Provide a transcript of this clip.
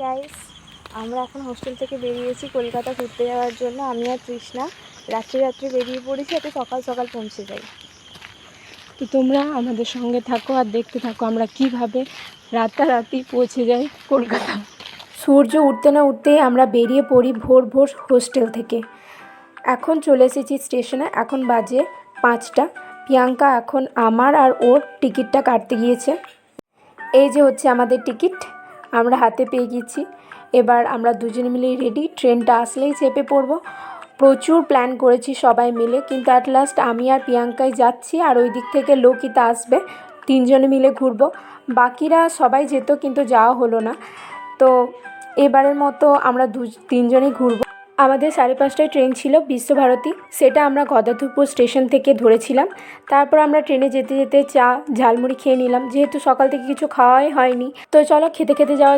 Guys, আমরা এখন hostel থেকে বেরিয়েছি কলকাতা ঘুরতে যাওয়ার জন্য। আমি আর তৃষ্ণা রাত্রে বেরিয়ে পড়েছি, এত সকাল সকাল পৌঁছে যাই। তো তোমরা আমাদের সঙ্গে থাকো আর দেখতে থাকো আমরা কিভাবে রাতারাতি পৌঁছে যাই কলকাতা। সূর্য উঠতে না উঠতেই আমরা বেরিয়ে পড়ি ভোর ভোর হোস্টেল থেকে। এখন চলে এসেছি স্টেশনে, এখন বাজে 5টা। প্রিয়াঙ্কা এখন আমার আর ওর টিকিটটা কাটতে গিয়েছে। এই যে হচ্ছে আমাদের টিকিট, আমরা হাতে পেয়ে গেছি। এবার আমরা দুজনে মিলেই রেডি, ট্রেনটা আসলেই চেপে পড়ব। প্রচুর প্ল্যান করেছি সবাই মিলে, কিন্তু অ্যাট লাস্ট আমি আর প্রিয়াঙ্কাই যাচ্ছি, আর ওই দিক থেকে লোকিতা আসবে। 3জনে মিলে ঘুরবো। বাকিরা সবাই যেত কিন্তু যাওয়া হলো না। তো এবারের মতো আমরা 3জনেই ঘুরবো। আমাদের 5:30টায় ট্রেন ছিল বিশ্বভারতী, সেটা আমরা গদাধরপুর স্টেশন থেকে ধরেছিলাম। তারপর আমরা ট্রেনে যেতে যেতে চা ঝালমুড়ি খেয়ে নিলাম, যেহেতু সকাল থেকে কিছু খাওয়াই হয়নি। তো চলো খেতে খেতে যাওয়া যাক।